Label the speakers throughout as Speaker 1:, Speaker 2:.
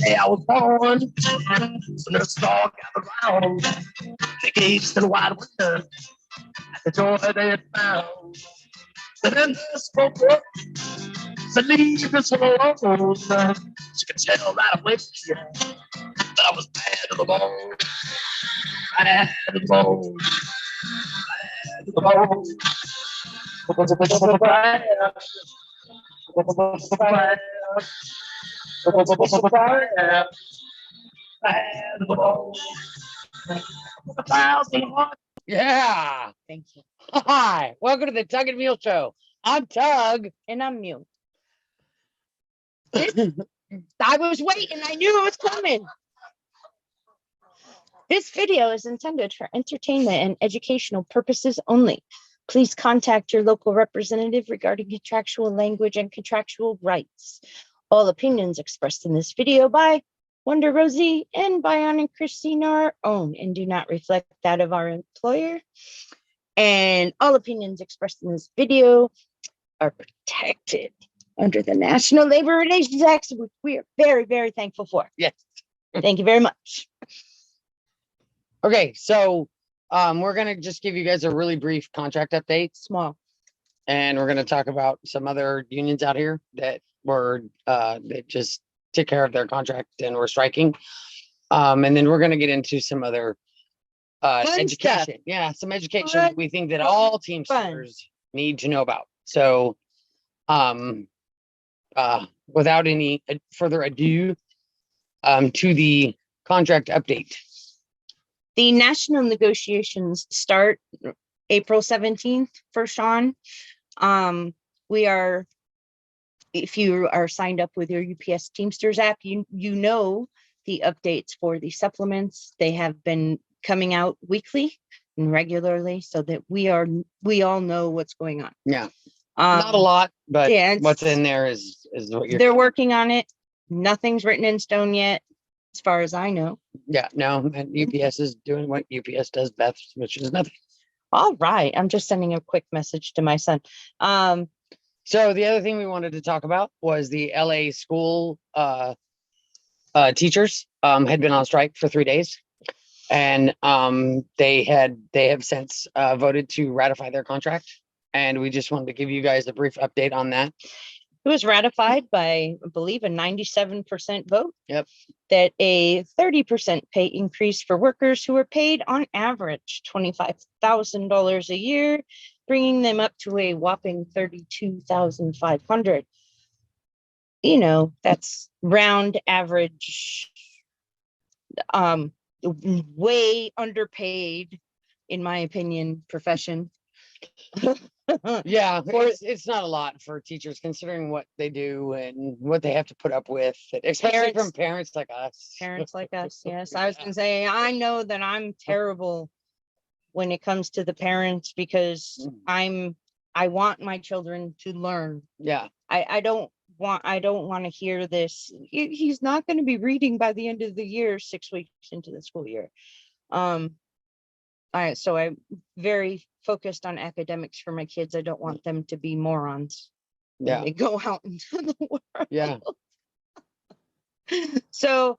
Speaker 1: day I was born, so nurses all gathered round. They gazed to the wide window at the joy they had found. So then they spoke up, said, leave this one alone. She could tell right away that I was bad to the bone, bad to the bone, bad to the bone.
Speaker 2: Yeah.
Speaker 3: Thank you.
Speaker 2: Hi. Welcome to the Tug and Mule Show. I'm Tug.
Speaker 3: And I'm Mule. I was waiting. I knew it was coming. This video is intended for entertainment and educational purposes only. Please contact your local representative regarding contractual language and contractual rights. All opinions expressed in this video by Wonder Rosie and Bionic Christine are our own and do not reflect that of our employer. And all opinions expressed in this video are protected under the National Labor Relations Act, which we are very, very thankful for.
Speaker 2: Yes.
Speaker 3: Thank you very much.
Speaker 2: Okay, so we're gonna just give you guys a really brief contract update.
Speaker 3: Small.
Speaker 2: And we're gonna talk about some other unions out here that were that just took care of their contract and were striking. And then we're gonna get into some other education.
Speaker 3: Stuff.
Speaker 2: Yeah, some education
Speaker 3: Fun,
Speaker 2: that we think that all Teamsters need to know about. So without any further ado, to the contract update.
Speaker 3: The national negotiations start April 17th for Sean. We are, if you are signed up with your UPS Teamsters app, you know the updates for the supplements. They have been coming out weekly and regularly so that we all know what's going on.
Speaker 2: Yeah. Not a lot, but
Speaker 3: yeah,
Speaker 2: what's in there is what you're.
Speaker 3: They're working on it. Nothing's written in stone yet, as far as I know.
Speaker 2: Yeah, no, and UPS is doing what UPS does best, which is nothing.
Speaker 3: All right. I'm just sending a quick message to my son.
Speaker 2: So the other thing we wanted to talk about was the LA school teachers had been on strike for 3 days. And they have since voted to ratify their contract. And we just wanted to give you guys a brief update on that.
Speaker 3: It was ratified by, I believe, a 97% vote.
Speaker 2: Yep.
Speaker 3: That a 30% pay increase for workers who are paid on average $25,000 a year, bringing them up to a whopping $32,500. You know, that's round average, way underpaid, in my opinion, profession.
Speaker 2: Yeah, it's not a lot for teachers considering what they do and what they have to put up with, especially from parents like us.
Speaker 3: Parents like us, yes. I was gonna say, I know that I'm terrible when it comes to the parents because I want my children to learn.
Speaker 2: Yeah.
Speaker 3: I don't want to hear this. He's not going to be reading by the end of the year, 6 weeks into the school year. So I'm very focused on academics for my kids. I don't want them to be morons.
Speaker 2: Yeah.
Speaker 3: When they go out into the world.
Speaker 2: Yeah.
Speaker 3: So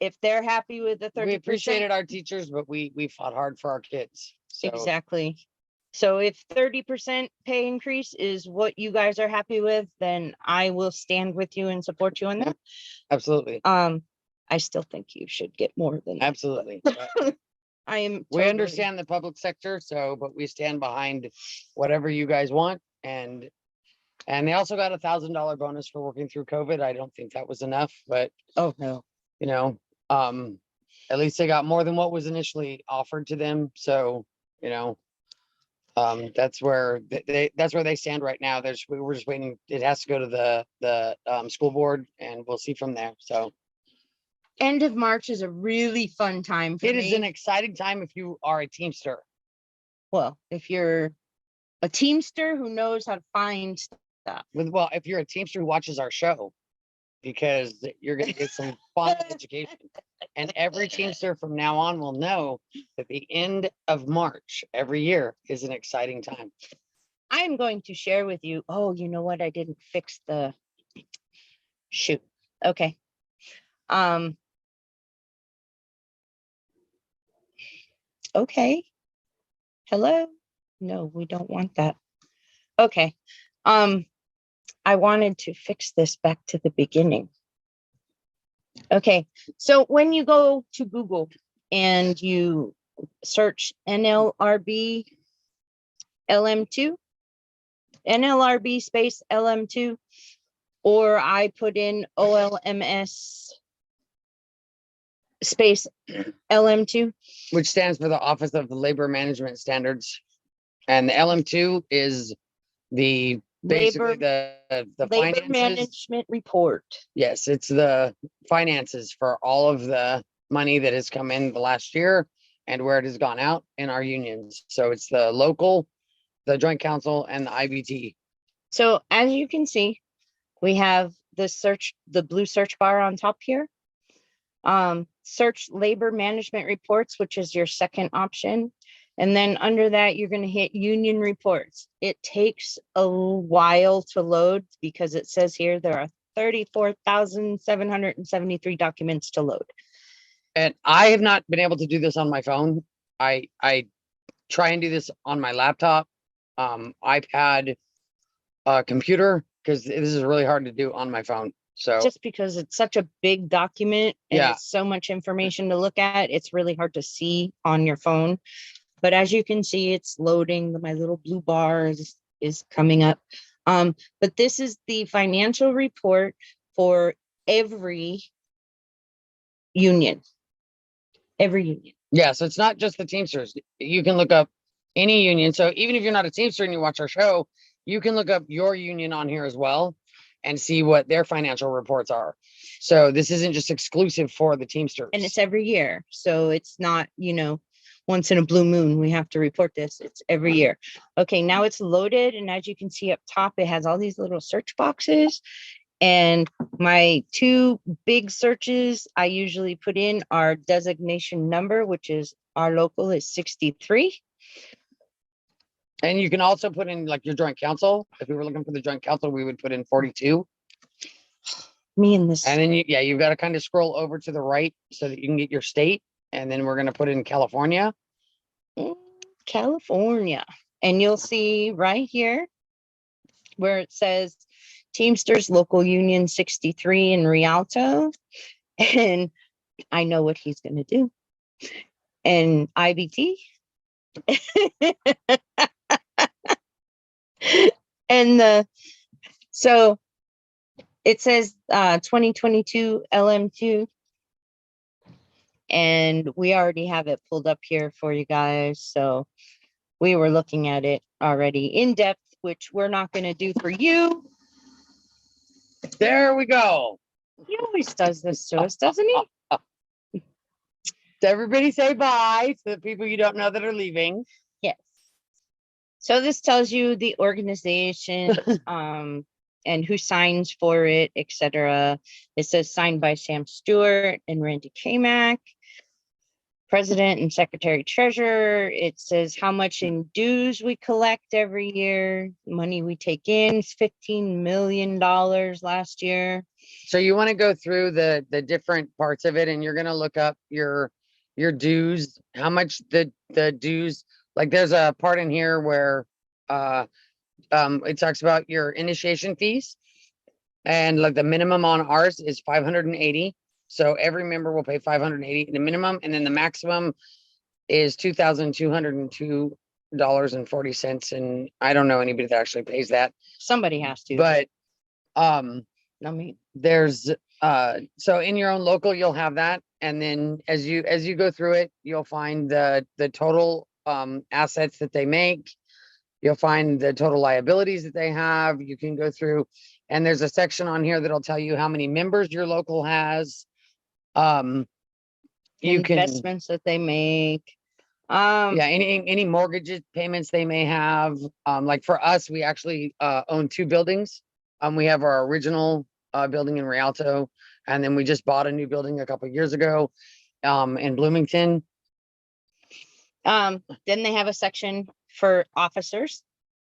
Speaker 3: if they're happy with the 30%.
Speaker 2: We appreciated our teachers, but we fought hard for our kids. So.
Speaker 3: Exactly. So if 30% pay increase is what you guys are happy with, then I will stand with you and support you on that.
Speaker 2: Absolutely.
Speaker 3: I still think you should get more than that.
Speaker 2: Absolutely. We understand the public sector, but we stand behind whatever you guys want. And they also got $1,000 bonus for working through COVID. I don't think that was enough, but
Speaker 3: oh no,
Speaker 2: at least they got more than what was initially offered to them. So, that's where they stand right now. We're just waiting. It has to go to the school board, and we'll see from there. So.
Speaker 3: End of March is a really fun time for me.
Speaker 2: It is an exciting time if you are a Teamster.
Speaker 3: Well, if you're a Teamster who knows how to find stuff.
Speaker 2: Well, if you're a Teamster who watches our show, because you're going to get some fun education. And every Teamster from now on will know that the end of March every year is an exciting time.
Speaker 3: I am going to share with you. Oh, you know what? I didn't fix the shoot. Okay. Okay. Hello? No, we don't want that. Okay. I wanted to fix this back to the beginning. Okay, so when you go to Google and you search NLRB LM2, NLRB space LM2, or I put in OLMS space LM2.
Speaker 2: Which stands for the Office of the Labor Management Standards. And the LM2 is the basically the
Speaker 3: Labor
Speaker 2: finances.
Speaker 3: Management Report.
Speaker 2: Yes, it's the finances for all of the money that has come in the last year and where it has gone out in our unions. So it's the local, the joint council, and the IBT.
Speaker 3: So as you can see, we have the blue search bar on top here. Search labor management reports, which is your second option. And then under that, you're going to hit union reports. It takes a while to load because it says here there are 34,773 documents to load.
Speaker 2: And I have not been able to do this on my phone. I try and do this on my laptop, iPad, computer, because this is really hard to do on my phone. So
Speaker 3: just because it's such a big document and
Speaker 2: yeah,
Speaker 3: it's so much information to look at, it's really hard to see on your phone. But as you can see, it's loading. My little blue bar is coming up. But this is the financial report for every union. Every union.
Speaker 2: Yeah, so it's not just the Teamsters. You can look up any union. So even if you're not a Teamster and you watch our show, you can look up your union on here as well and see what their financial reports are. So this isn't just exclusive for the Teamsters.
Speaker 3: And it's every year. So it's not, once in a blue moon, we have to report this. It's every year. Okay, now it's loaded. And as you can see up top, it has all these little search boxes. And my two big searches I usually put in are designation number, which is our local is 63.
Speaker 2: And you can also put in like your joint council. If we were looking for the joint council, we would put in 42.
Speaker 3: Me and this.
Speaker 2: And then you've got to kind of scroll over to the right so that you can get your state. And then we're going to put in California.
Speaker 3: California. And you'll see right here where it says Teamsters Local Union 63 in Rialto. And I know what he's going to do. And IBT. And so it says 2022 LM2. And we already have it pulled up here for you guys. So we were looking at it already in depth, which we're not going to do for you.
Speaker 2: There we go.
Speaker 3: He always does this to us, doesn't he?
Speaker 2: Everybody say bye to the people you don't know that are leaving.
Speaker 3: Yes. So this tells you the organization and who signs for it, etc. It says signed by Sam Stewart and Randy Kamak, President and Secretary Treasurer. It says how much in dues we collect every year. Money we take in is $15 million last year.
Speaker 2: So you want to go through the different parts of it, and you're going to look up your dues, how much the dues, like there's a part in here where it talks about your initiation fees, and like the minimum on ours is 580. So every member will pay 580 the minimum, and then the maximum is $2,202.40. And I don't know anybody that actually pays that.
Speaker 3: Somebody has to.
Speaker 2: But
Speaker 3: I mean,
Speaker 2: there's so in your own local you'll have that, and then as you go through it, you'll find the total assets that they make. You'll find the total liabilities that they have. You can go through, and there's a section on here that'll tell you how many members your local has. You can
Speaker 3: investments that they make.
Speaker 2: Yeah, any mortgages payments they may have. Like for us, we actually own two buildings. We have our original building in Rialto, and then we just bought a new building a couple of years ago in Bloomington.
Speaker 3: Then they have a section for officers.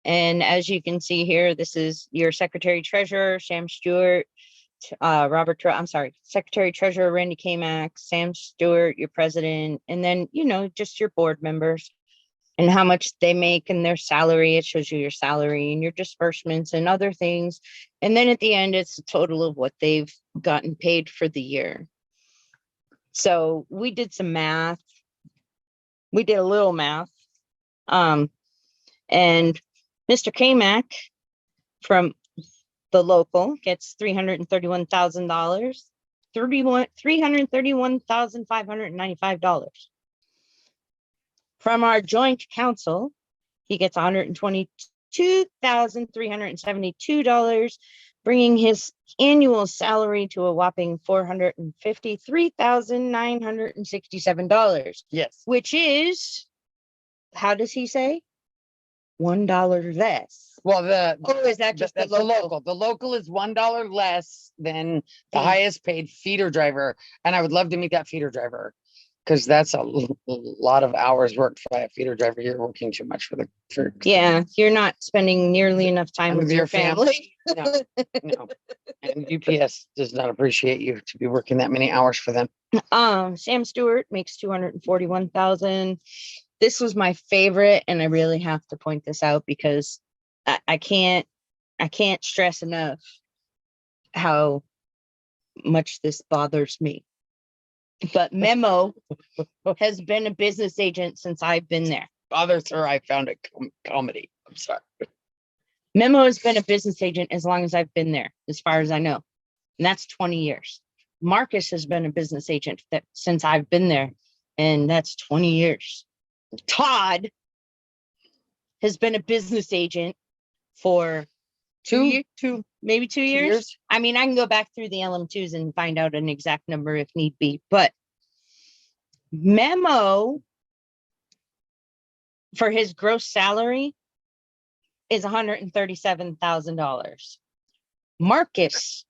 Speaker 3: And as you can see here, this is your Secretary Treasurer, Sam Stewart, Secretary Treasurer Randy Kamack, Sam Stewart, your president, and then, just your board members and how much they make and their salary. It shows you your salary and your disbursements and other things. And then at the end, it's a total of what they've gotten paid for the year. So we did some math. We did a little math. And Mr. Kamack from the local gets $331,000, $331,595. From our joint council, he gets $122,372, bringing his annual salary to a whopping $453,967.
Speaker 2: Yes.
Speaker 3: Which is, how does he say? $1 less.
Speaker 2: Well,
Speaker 3: Is that just the
Speaker 2: the
Speaker 3: local?
Speaker 2: local? The local is $1 less than the
Speaker 3: Mm.
Speaker 2: highest paid feeder driver. And I would love to meet that feeder driver because that's a lot of hours worked by a feeder driver. You're working too much for
Speaker 3: Yeah, you're not spending nearly enough time
Speaker 2: with
Speaker 3: with
Speaker 2: your
Speaker 3: your family.
Speaker 2: No, no. And UPS does not appreciate you to be working that many hours for them.
Speaker 3: Sam Stewart makes $241,000. This was my favorite, and I really have to point this out because I can't stress enough how much this bothers me. But Memo has been a business agent since I've been there.
Speaker 2: Bothers her. I found it comedy. I'm sorry.
Speaker 3: Memo has been a business agent as long as I've been there, as far as I know. And that's 20 years. Marcus has been a business agent since I've been there, and that's 20 years. Todd has been a business agent for maybe 2 years. I mean, I can go back through the LM2s and find out an exact number if need be, but Memo for his gross salary is $137,000. Marcus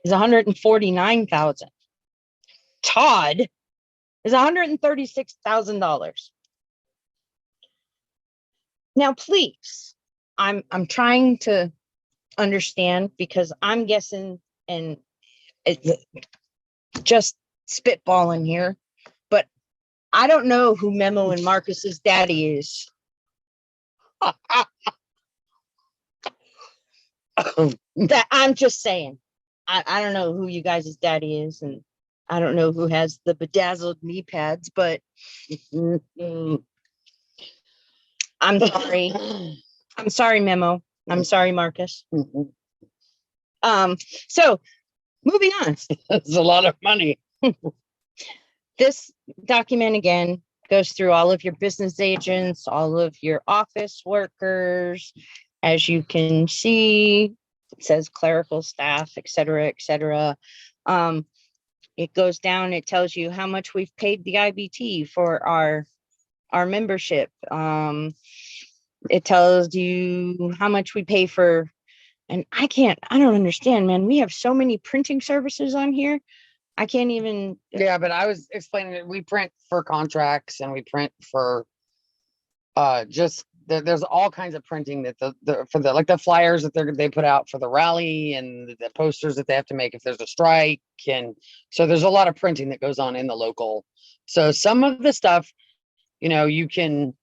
Speaker 3: is $149,000. Todd is $136,000. Now, please, I'm trying to understand because I'm guessing and just spitballing here, but I don't know who Memo and Marcus's daddy is. That I'm just saying. I don't know who you guys' daddy is, and I don't know who has the bedazzled knee pads, but I'm sorry. I'm sorry, Memo. I'm sorry, Marcus. So moving on.
Speaker 2: That's a lot of money.
Speaker 3: This document again goes through all of your business agents, all of your office workers. As you can see, it says clerical staff, et cetera, et cetera. It goes down, it tells you how much we've paid the IBT for our membership. It tells you how much we pay for, and I don't understand, man. We have so many printing services on here. I can't even.
Speaker 2: Yeah, but I was explaining that we print for contracts and we print for there's all kinds of printing that for the flyers that they put out for the rally and the posters that they have to make if there's a strike. And so there's a lot of printing that goes on in the local. So some of the stuff, you can.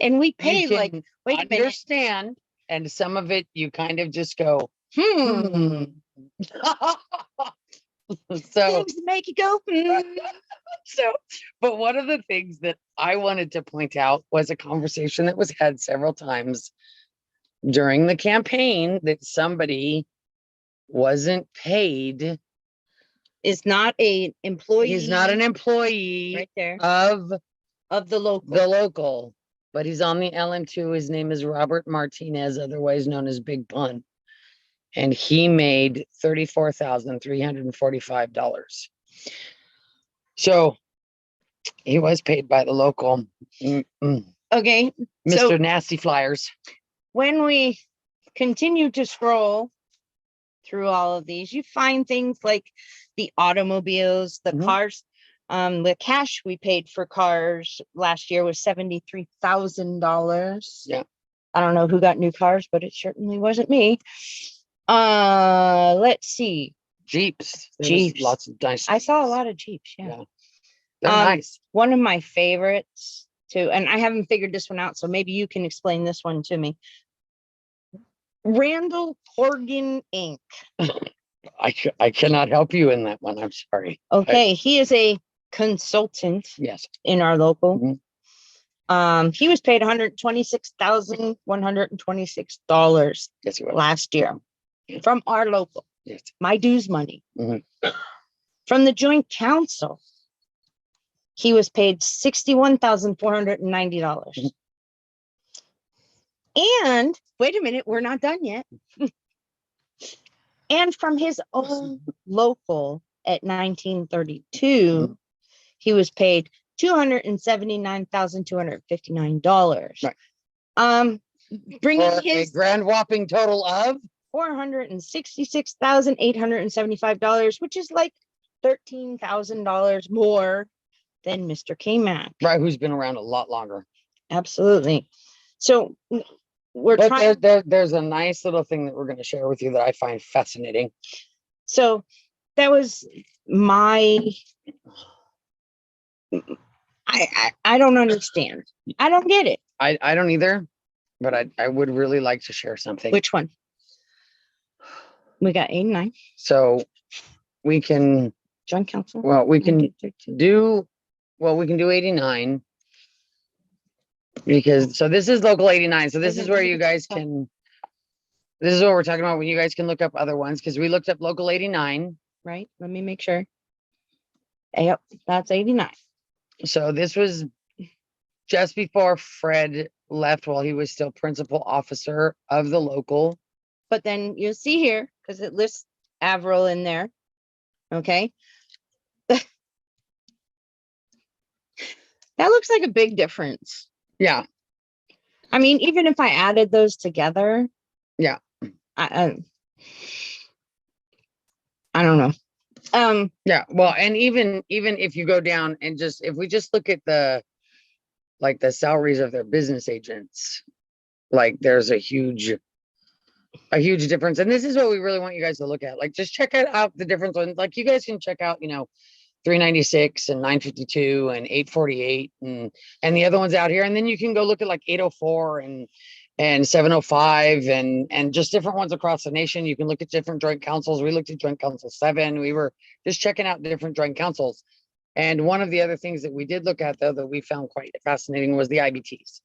Speaker 3: And we pay like, wait a minute.
Speaker 2: Understand. And some of it you kind of just go, So
Speaker 3: things make you go.
Speaker 2: But one of the things that I wanted to point out was a conversation that was had several times during the campaign that somebody wasn't paid.
Speaker 3: Is not an employee.
Speaker 2: He's not an employee
Speaker 3: right there
Speaker 2: of
Speaker 3: the local.
Speaker 2: The local, but he's on the LM2. His name is Robert Martinez, otherwise known as Big Pun. And he made $34,345. So he was paid by the local.
Speaker 3: Okay.
Speaker 2: Mr.
Speaker 3: So
Speaker 2: Nasty Flyers.
Speaker 3: when we continue to scroll through all of these, you find things like the automobiles, the cars. The cash we paid for cars last year was $73,000.
Speaker 2: Yeah.
Speaker 3: I don't know who got new cars, but it certainly wasn't me. Let's see.
Speaker 2: Jeeps. There was
Speaker 3: Jeeps.
Speaker 2: Lots of nice.
Speaker 3: I saw a lot of Jeeps. Yeah.
Speaker 2: Yeah. They're
Speaker 3: Um,
Speaker 2: nice.
Speaker 3: One of my favorites too, and I haven't figured this one out, so maybe you can explain this one to me. Randall Corgan Inc.
Speaker 2: I cannot help you in that one. I'm sorry.
Speaker 3: Okay, he is a consultant
Speaker 2: Yes.
Speaker 3: in our local.
Speaker 2: Mhm.
Speaker 3: He was paid $126,126
Speaker 2: Yes, he was.
Speaker 3: last year
Speaker 2: Yeah.
Speaker 3: from our local,
Speaker 2: Yes.
Speaker 3: my dues money.
Speaker 2: Mhm.
Speaker 3: From the joint council, he was paid $61,490.
Speaker 2: Mhm.
Speaker 3: And wait a minute, we're not done yet. And from his own local at 1932,
Speaker 2: Mhm.
Speaker 3: he was paid $279,259.
Speaker 2: Right.
Speaker 3: Bringing
Speaker 2: For a
Speaker 3: his
Speaker 2: grand whopping total of
Speaker 3: $466,875, which is like $13,000 more than Mr. K-Mac.
Speaker 2: right, who's been around a lot longer.
Speaker 3: Absolutely. So we're
Speaker 2: But
Speaker 3: trying.
Speaker 2: there's a nice little thing that we're going to share with you that I find fascinating.
Speaker 3: So that was my. I don't understand. I don't get it.
Speaker 2: I don't either, but I would really like to share something.
Speaker 3: Which one? We got 89
Speaker 2: So we can,
Speaker 3: joint council.
Speaker 2: well, we can
Speaker 3: 1932.
Speaker 2: do, well, we can do 89 because, so this is local 89. So this is where you guys can, this is what we're talking about when you guys can look up other ones because we looked up local 89.
Speaker 3: Right. Let me make sure. Yep, that's 89.
Speaker 2: So this was just before Fred left while he was still principal officer of the local.
Speaker 3: But then you'll see here, because it lists Avril in there. Okay. That looks like a big difference.
Speaker 2: Yeah.
Speaker 3: I mean, even if I added those together.
Speaker 2: Yeah.
Speaker 3: I don't know.
Speaker 2: Yeah. Well, and even if you go down and just, if we just look at the, like the salaries of their business agents, like there's a huge difference. And this is what we really want you guys to look at. Like, just check out the difference ones. Like you guys can check out, 396 and 952 and 848 and the other ones out here. And then you can go look at like 804 and 705 and just different ones across the nation. You can look at different joint councils. We looked at joint council 7. We were just checking out different joint councils. And one of the other things that we did look at though that we found quite fascinating was the IBTs.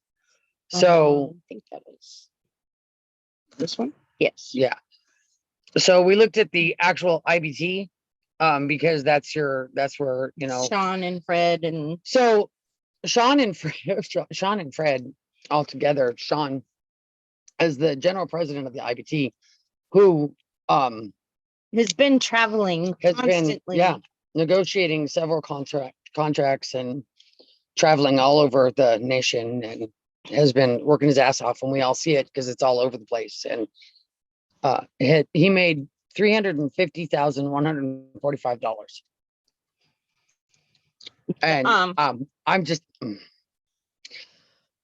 Speaker 2: So
Speaker 3: I think that is this one. Yes.
Speaker 2: yeah. So we looked at the actual IBT because that's where,
Speaker 3: Sean and Fred and
Speaker 2: so Sean and Fred all together, Sean as the general president of the IBT, who
Speaker 3: has been traveling
Speaker 2: has
Speaker 3: constantly.
Speaker 2: been negotiating several contracts and traveling all over the nation and has been working his ass off, and we all see it because it's all over the place. And he made $350,145. And I'm just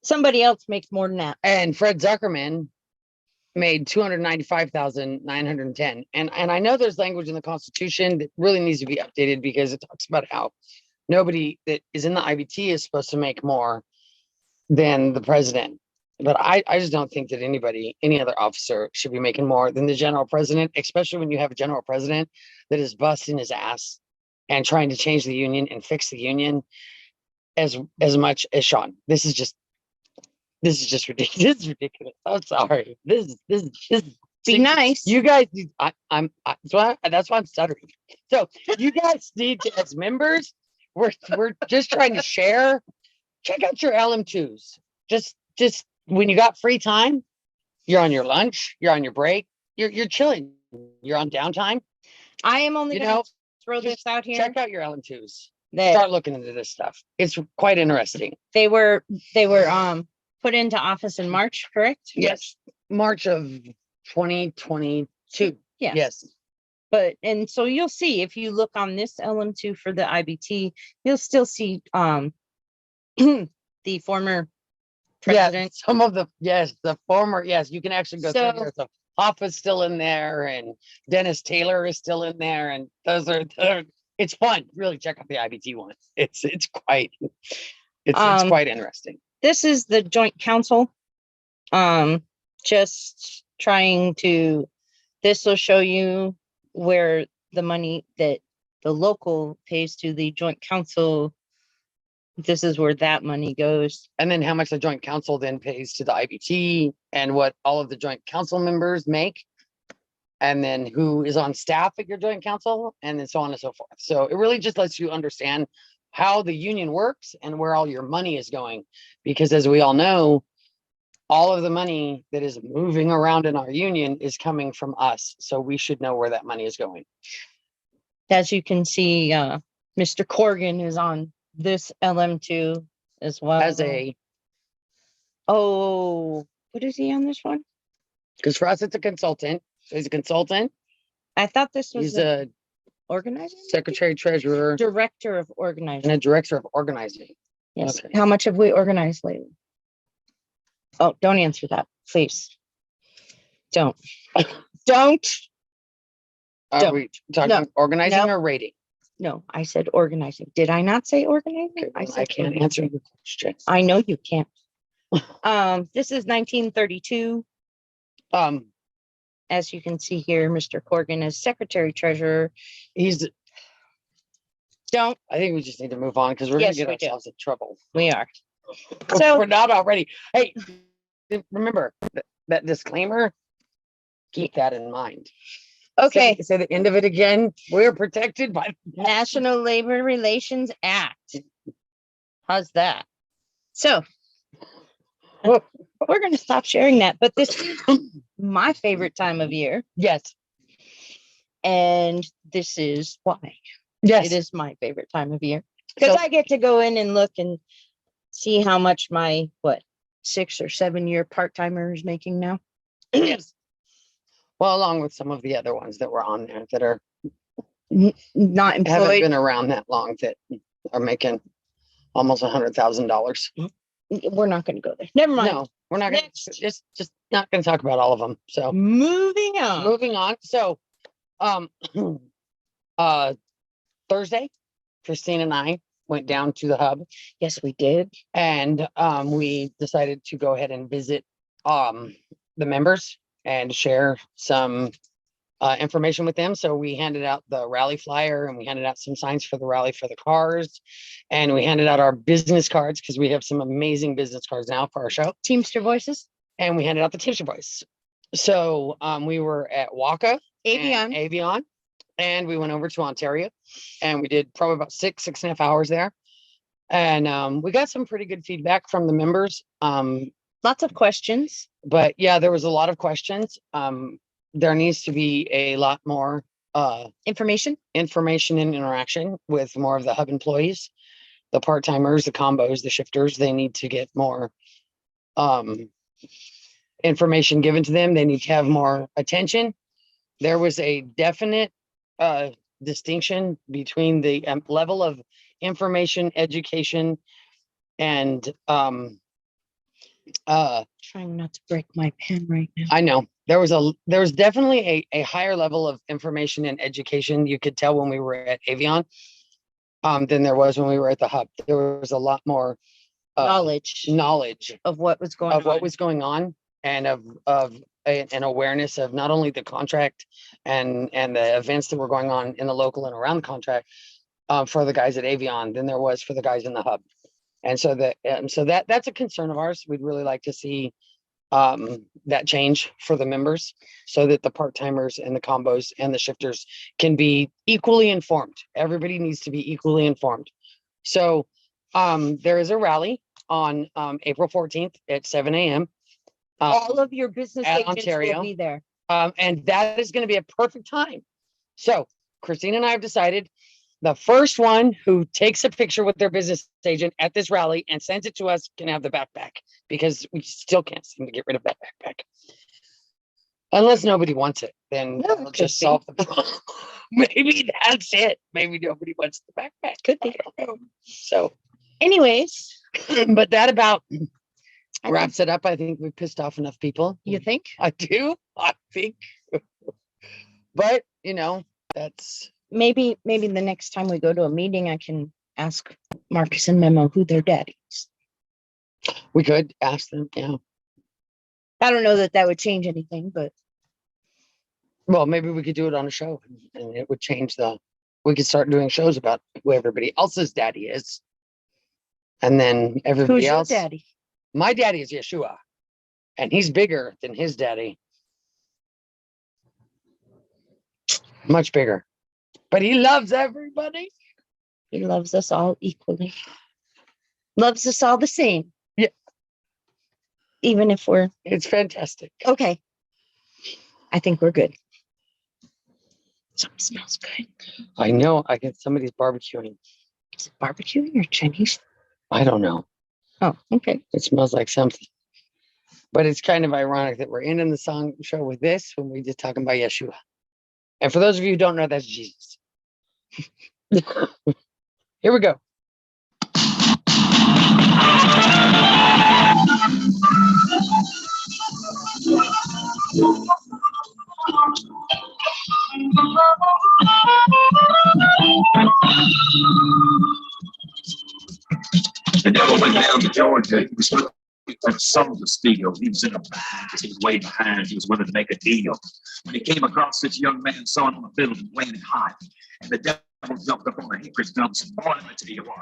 Speaker 3: somebody else makes more than that.
Speaker 2: and Fred Zuckerman made 295,910. And I know there's language in the Constitution that really needs to be updated because it talks about how nobody that is in the IBT is supposed to make more than the president. But I just don't think that any other officer should be making more than the general president, especially when you have a general president that is busting his ass and trying to change the union and fix the union as much as Sean. This is just ridiculous. This is ridiculous. I'm sorry. This is
Speaker 3: Be nice.
Speaker 2: You guys, that's why I'm stuttering. So you guys need to, as members, we're just trying to share. Check out your LM2s. Just when you got free time, you're on your lunch, you're on your break, you're chilling, you're on downtime.
Speaker 3: I am only going to throw this out here.
Speaker 2: Check out your LM2s. Start looking into this stuff. It's quite interesting.
Speaker 3: They were put into office in March, correct?
Speaker 2: Yes, March of 2022. Yes.
Speaker 3: But and so you'll see if you look on this LM2 for the IBT, you'll still see the former president.
Speaker 2: Some of the former, you can actually go through here. So Hoffa's still in there, and Dennis Taylor is still in there, and it's fun. Really check out the IBT one. It's quite interesting.
Speaker 3: This is the joint council. Just trying to, this will show you where the money that the local pays to the joint council. This is where that money goes.
Speaker 2: And then how much the joint council then pays to the IBT, and what all of the joint council members make. And then who is on staff at your joint council, and then so on and so forth. So it really just lets you understand how the union works and where all your money is going. Because as we all know, all of the money that is moving around in our union is coming from us. So we should know where that money is going.
Speaker 3: As you can see, Mr. Corrigan is on this LM2 as well. Oh, what is he on this one?
Speaker 2: Because for us, it's a consultant. So he's a consultant.
Speaker 3: I thought this was
Speaker 2: He's a
Speaker 3: organizing
Speaker 2: secretary treasurer
Speaker 3: director of organizing.
Speaker 2: and a director of organizing.
Speaker 3: Yes.
Speaker 2: Okay.
Speaker 3: How much have we organized lately? Oh, don't answer that, please. Don't. Don't.
Speaker 2: Are
Speaker 3: Don't.
Speaker 2: we talking
Speaker 3: No.
Speaker 2: organizing
Speaker 3: No.
Speaker 2: or rating?
Speaker 3: No, I said organizing. Did I not say organizing?
Speaker 2: Okay,
Speaker 3: I
Speaker 2: well,
Speaker 3: said
Speaker 2: I can't
Speaker 3: organizing.
Speaker 2: answer your question.
Speaker 3: I know you can't. This is 1932. As you can see here, Mr. Corrigan is secretary treasurer. Don't.
Speaker 2: I think we just need to move on because we're
Speaker 3: Yes,
Speaker 2: gonna
Speaker 3: we
Speaker 2: get
Speaker 3: do.
Speaker 2: ourselves in trouble.
Speaker 3: We are.
Speaker 2: So we're
Speaker 3: So
Speaker 2: not already. Hey, remember that disclaimer. Keep that in mind.
Speaker 3: okay.
Speaker 2: Say the end of it again. We're protected by
Speaker 3: National Labor Relations Act. How's that? So we're going to stop sharing that, but this is my favorite time of year,
Speaker 2: Yes.
Speaker 3: and this is why
Speaker 2: Yes.
Speaker 3: it is my favorite time of year, because
Speaker 2: So-
Speaker 3: I get to go in and look and see how much my 6 or 7 year part-timer is making now.
Speaker 2: Yes. Well, along with some of the other ones that were on there that are
Speaker 3: Not
Speaker 2: haven't
Speaker 3: employed.
Speaker 2: been around that long that are making almost $100,000.
Speaker 3: We're not going to go there. Never mind.
Speaker 2: No, we're not gonna
Speaker 3: Next.
Speaker 2: just not gonna talk about all of them. So
Speaker 3: Moving on.
Speaker 2: moving on. So Thursday, Christine and I went down to the hub,
Speaker 3: Yes, we did.
Speaker 2: and we decided to go ahead and visit the members and share some information with them. So we handed out the rally flyer, and we handed out some signs for the rally for the cars, and we handed out our business cards because we have some amazing business cards now for our show,
Speaker 3: Teamster Voices.
Speaker 2: and we handed out the Teamster Boys. So we were at Waka and Avion, and we went over to Ontario, and we did probably about 6.5 hours there. And we got some pretty good feedback from the members.
Speaker 3: Lots of questions.
Speaker 2: But yeah, there was a lot of questions. There needs to be a lot more
Speaker 3: Information.
Speaker 2: information and interaction with more of the hub employees, the part-timers, the combos, the shifters. They need to get more information given to them. They need to have more attention. There was a definite distinction between the level of information, education, and
Speaker 3: Trying not to break my pen right now.
Speaker 2: I know there was definitely a higher level of information and education. You could tell when we were at Avion than there was when we were at the hub. There was a lot more knowledge
Speaker 3: of what was going on.
Speaker 2: And of an awareness of not only the contract and the events that were going on in the local and around the contract for the guys at Avion than there was for the guys in the hub. And so that's a concern of ours. We'd really like to see that change for the members so that the part-timers and the combos and the shifters can be equally informed. Everybody needs to be equally informed. So there is a rally on April 14th at 7 a.m.
Speaker 3: All of your business
Speaker 2: at
Speaker 3: agents
Speaker 2: Ontario.
Speaker 3: will be there.
Speaker 2: And that is going to be a perfect time. So Christine and I have decided the first one who takes a picture with their business agent at this rally and sends it to us can have the backpack, because we still can't seem to get rid of that backpack. Unless nobody wants it, then
Speaker 3: No,
Speaker 2: we'll
Speaker 3: it
Speaker 2: just
Speaker 3: could be.
Speaker 2: solve the problem. Maybe that's it. Maybe nobody wants the backpack.
Speaker 3: Could be.
Speaker 2: I don't know. So
Speaker 3: Anyways,
Speaker 2: but that about
Speaker 3: I think-
Speaker 2: wraps it up. I think we pissed off enough people.
Speaker 3: You think?
Speaker 2: I do. I think. But that's
Speaker 3: Maybe the next time we go to a meeting, I can ask Marcus and Memo who their daddy is.
Speaker 2: we could ask them. Yeah.
Speaker 3: I don't know that would change anything, but
Speaker 2: Well, maybe we could do it on a show, and it would change the. We could start doing shows about who everybody else's daddy is, and then everybody
Speaker 3: who's your
Speaker 2: else.
Speaker 3: daddy?
Speaker 2: My daddy is Yeshua, and he's bigger than his daddy. Much bigger. But he loves everybody.
Speaker 3: He loves us all equally. Loves us all the same.
Speaker 2: Yeah.
Speaker 3: Even if we're
Speaker 2: It's fantastic.
Speaker 3: okay. I think we're good. Something smells good.
Speaker 2: I know. I get somebody's barbecuing.
Speaker 3: Is it barbecuing or Chinese?
Speaker 2: I don't know.
Speaker 3: Oh, okay.
Speaker 2: It smells like something. But it's kind of ironic that we're ending the song show with this when we're just talking about Yeshua. And for those of you who don't know, that's Jesus. Here we go.
Speaker 1: The devil went down to Georgia. He was looking for souls to steal. He was in a bind. He was way behind. He was willing to make a deal. When he came across this young man sawing on the fiddle and playing it hot, and the devil jumped up on the hickory stumps and boy, let me tell you what.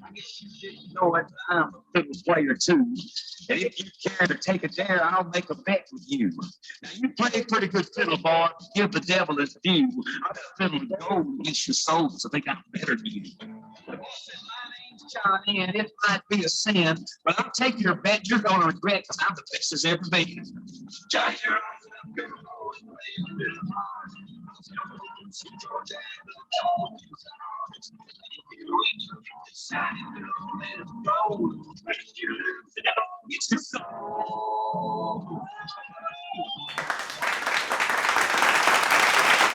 Speaker 1: I guess you didn't know that I'm a fiddle player too. And if you care to take a dare, I'll make a bet with you. Now you play pretty good fiddle, boy. Give the devil his due. I got a fiddle to go against your soul, so they got better than you. The boy said, my name's Johnny, and it might be a sin, but I'll take your bet. You're going to regret because I'm the best as ever been. Johnny, you're It's the song.